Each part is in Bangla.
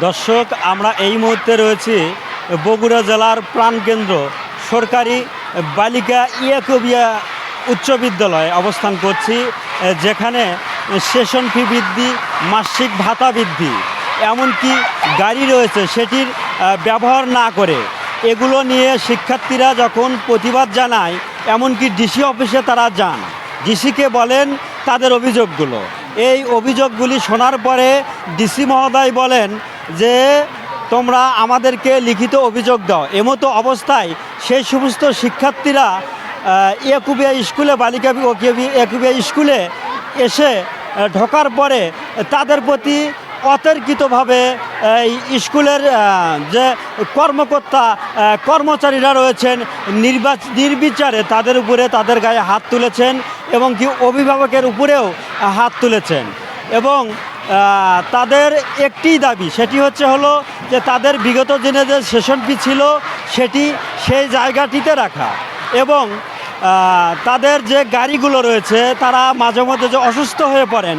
দর্শক, আমরা এই মুহূর্তে রয়েছি বগুড়া জেলার প্রাণকেন্দ্র সরকারি বালিকা ইয়াকুবিয়া উচ্চ বিদ্যালয়ে অবস্থান করছি, যেখানে সেশন ফি বৃদ্ধি, মাসিক ভাতা বৃদ্ধি, এমনকি গাড়ি রয়েছে সেটির ব্যবহার না করে এগুলো নিয়ে শিক্ষার্থীরা যখন প্রতিবাদ জানায়, এমনকি ডিসি অফিসে তারা যান, ডিসিকে বলেন তাদের অভিযোগগুলো। এই অভিযোগগুলি শোনার পরে ডিসি মহোদয় বলেন যে তোমরা আমাদেরকে লিখিত অভিযোগ দাও। এমতো অবস্থায় সেই সমস্ত শিক্ষার্থীরা ইয়াকুবিয়া স্কুলে, বালিকা ইয়াকুবিয়া স্কুলে এসে ঢোকার পরে তাদের প্রতি অতর্কিতভাবে স্কুলের যে কর্মকর্তা কর্মচারীরা রয়েছেন নির্বিচারে তাদের উপরে, তাদের গায়ে হাত তুলেছেন এবং কি অভিভাবকের উপরেও হাত তুলেছেন। এবং তাদের একটি দাবি, সেটি হলো যে তাদের বিগত দিনে যে সেশন ফি ছিল সেটি সেই জায়গাটিতে রাখা, এবং তাদের যে গাড়িগুলো রয়েছে তারা মাঝে মধ্যে যে অসুস্থ হয়ে পড়েন,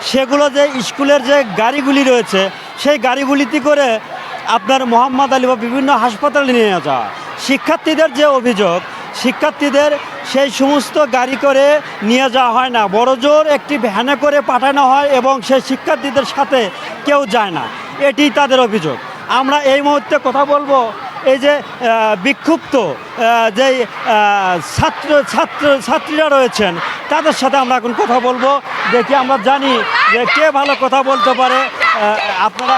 সেগুলো যে স্কুলের যে গাড়িগুলি রয়েছে সেই গাড়িগুলিতে করে আপনার মোহাম্মদ আলী বা বিভিন্ন হাসপাতালে নিয়ে যাওয়া। শিক্ষার্থীদের যে অভিযোগ, শিক্ষার্থীদের সেই সমস্ত গাড়ি করে নিয়ে যাওয়া হয় না, বড়জোর একটি ভ্যানে করে পাঠানো হয় এবং সেই শিক্ষার্থীদের সাথে কেউ যায় না, এটি তাদের অভিযোগ। আমরা এই মুহূর্তে কথা বলবো এই যে বিক্ষুব্ধ যেই ছাত্রীরা রয়েছেন তাদের সাথে আমরা এখন কথা বলবো। দেখি, আমরা জানি যে কে ভালো কথা বলতে পারে। আপনারা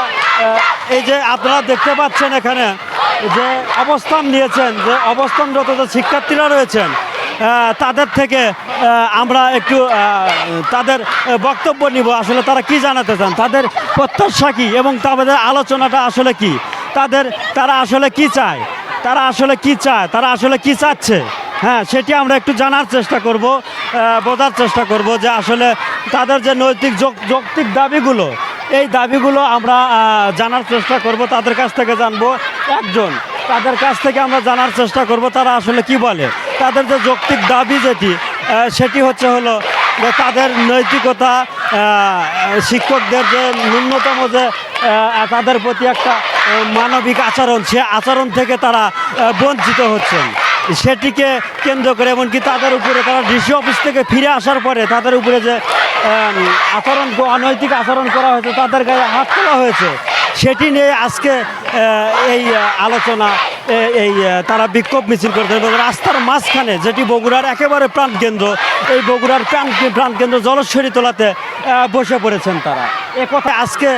এই যে আপনারা দেখতে পাচ্ছেন এখানে যে অবস্থান নিয়েছেন, যে অবস্থানরত যে শিক্ষার্থীরা রয়েছেন তাদের থেকে আমরা একটু তাদের বক্তব্য নিব। আসলে তারা কি জানাতে চান, তাদের প্রত্যাশা কী এবং তাদের আলোচনাটা আসলে কি, তারা আসলে কি চায়, তারা আসলে কি চাচ্ছে, হ্যাঁ, সেটি আমরা একটু জানার চেষ্টা করব, বোঝার চেষ্টা করব যে আসলে তাদের যে নৈতিক যৌক্তিক দাবিগুলো, এই দাবিগুলো আমরা জানার চেষ্টা করব, তাদের কাছ থেকে জানবো। তাদের কাছ থেকে আমরা জানার চেষ্টা করব তারা আসলে কি বলে। তাদের যে যৌক্তিক দাবি সেটি হলো যে তাদের নৈতিকতা, শিক্ষকদের যে ন্যূনতম যে তাদের প্রতি একটা মানবিক আচরণ, সে আচরণ থেকে তারা বঞ্চিত হচ্ছেন, সেটিকে কেন্দ্র করে এমনকি তাদের উপরে, তারা ডিসি অফিস থেকে ফিরে আসার পরে তাদের উপরে যে অনৈতিক আচরণ করা হয়েছে, তাদের গায়ে হাত তোলা হয়েছে, সেটি নিয়ে আজকে এই আলোচনা, তারা বিক্ষোভ মিছিল করতে এবং রাস্তার মাঝখানে, যেটি বগুড়ার একেবারে প্রাণকেন্দ্র, এই বগুড়ার প্রাণকেন্দ্র জলশ্বরী তোলাতে বসে পড়েছেন তারা। কথা আজকে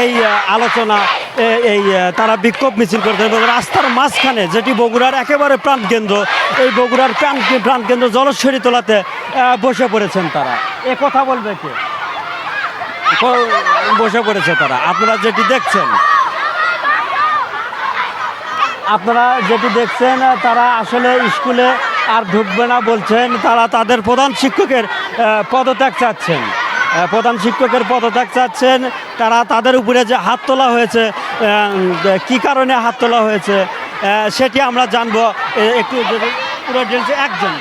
এই আলোচনা, তারা বিক্ষোভ মিছিল করতে এবং রাস্তার মাঝখানে, যেটি বগুড়ার একেবারে প্রাণকেন্দ্র, এই বগুড়ার প্রাণকেন্দ্র জলশ্বরী তোলাতে বসে পড়েছেন তারা। কথা বলবে কে? বসে পড়েছে তারা। আপনারা যেটি দেখছেন তারা আসলে স্কুলে আর ঢুকবে না বলছেন। তারা তাদের প্রধান শিক্ষকের পদত্যাগ চাচ্ছেন। তারা তাদের উপরে যে হাত তোলা হয়েছে, কি কারণে হাত তোলা হয়েছে সেটি আমরা জানবো। একটু পুরো ডিটেইলসে একজন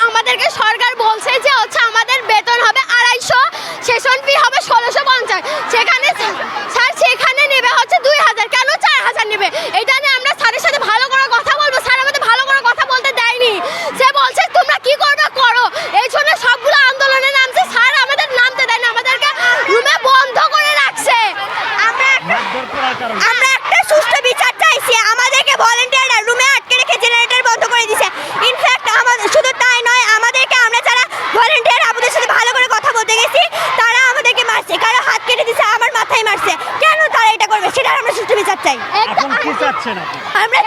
আমাদেরকে সরকার বলছে যে আমাদের বেতন হবে 250, সেশন ফি হবে 1650, সেখানে নেবে 2000, কেন 4000 নেবে? এটা নিয়ে আমরা স্যারের সাথে ভালো করে কথা বলবো। স্যার আমাদের ভালো করে কথা বলতে দেয়নি, সে বলছে তোমরা কি করবে করো, এই জন্য সবগুলো আন্দোলনে নামছে। স্যার আমাদের নামতে দেয় না, আমাদেরকে রুমে বন্ধ করে রাখছে। আমরা একটা সুষ্ঠু বিচার চাইছি। আমাদেরকে ভলান্টিয়াররা রুমে আটকে রেখে জেনারেটর বন্ধ করে দিয়েছে। ইনফ্যাক্ট আমাদের শুধু তাই নয়, আমাদেরকে, আমরা যারা ভলান্টিয়ার আমাদের সাথে ভালো করে কথা বলতে গেছি, তারা আমাদেরকে মারছে, কারো হাত কেটে দিয়েছে, আমার মাথায় মারছে। কেন তারা এটা করবে? সেটা আমরা সুষ্ঠু বিচার চাই। আমরা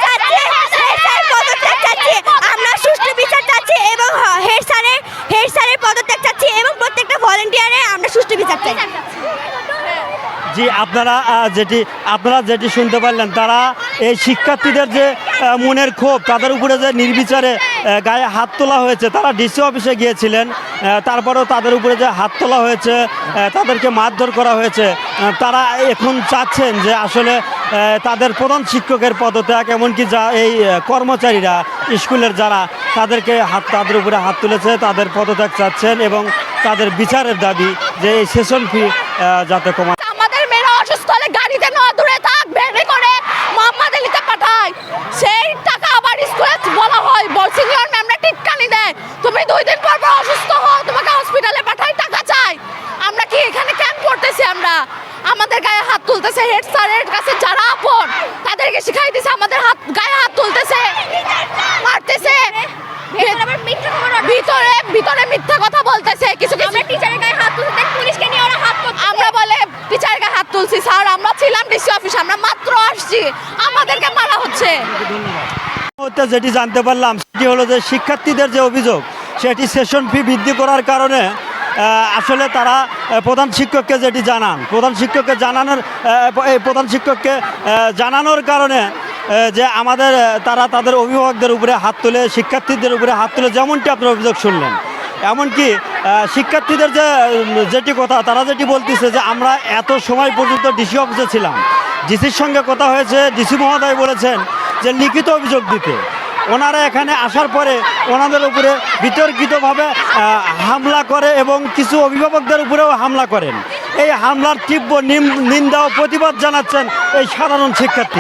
আমরা সুষ্ঠু বিচার চাচ্ছি এবং হেড স্যারের পদত্যাগ চাচ্ছি এবং প্রত্যেকটা ভলান্টিয়ারের আমরা সুষ্ঠু বিচার চাই। জি, আপনারা যেটি শুনতে পারলেন, তারা এই শিক্ষার্থীদের যে মনের ক্ষোভ, তাদের উপরে যে নির্বিচারে গায়ে হাত তোলা হয়েছে, তারা ডিসি অফিসে গিয়েছিলেন, তারপরেও তাদের উপরে যে হাত তোলা হয়েছে, তাদেরকে মারধর করা হয়েছে, তারা এখন চাচ্ছেন যে আসলে তাদের প্রধান শিক্ষকের পদত্যাগ, এমনকি এই কর্মচারীরা স্কুলের যারা তাদের উপরে হাত তুলেছে তাদের পদত্যাগ চাচ্ছেন এবং তাদের বিচারের দাবি যে এই সেশন ফি যাতে কমা। আমাদের মেয়েরা অসুস্থ হলে গাড়িতে হাত তুলতেছে, হেড স্যারের কাছে যারা আপন তাদেরকে শিখাই দিছে আমাদের হাত গায়ে হাত তুলতেছে, মারতেছে, ভিতরে ভিতরে মিথ্যা কথা বলতেছে। কিছু কিছু টিচারের গায়ে হাত তুলছে, পুলিশকে নিয়ে ওরা হাত তুলছে। আমরা বলে টিচারের গায়ে হাত তুলছি স্যার, আমরা ছিলাম ডিসি অফিসে, আমরা মাত্র আসছি, আমাদেরকে মারা হচ্ছে। মুহূর্তে যেটি জানতে পারলাম সেটি হলো যে শিক্ষার্থীদের যে অভিযোগ সেটি সেশন ফি বৃদ্ধি করার কারণে আসলে তারা প্রধান শিক্ষককে যেটি জানান, প্রধান শিক্ষককে জানানোর কারণে যে আমাদের তারা তাদের অভিভাবকদের উপরে হাত তুলে, শিক্ষার্থীদের উপরে হাত তুলে, যেমনটি আপনার অভিযোগ শুনলেন। এমনকি শিক্ষার্থীদের যেটি কথা তারা যেটি বলতেছে যে আমরা এত সময় পর্যন্ত ডিসি অফিসে ছিলাম, ডিসির সঙ্গে কথা হয়েছে, ডিসি মহোদয় বলেছেন যে লিখিত অভিযোগ দিতে। ওনারা এখানে আসার পরে ওনাদের উপরে বিতর্কিতভাবে হামলা করে এবং কিছু অভিভাবকদের উপরেও হামলা করেন। এই হামলার তীব্র নিন্দা ও প্রতিবাদ জানাচ্ছেন এই সাধারণ শিক্ষার্থী।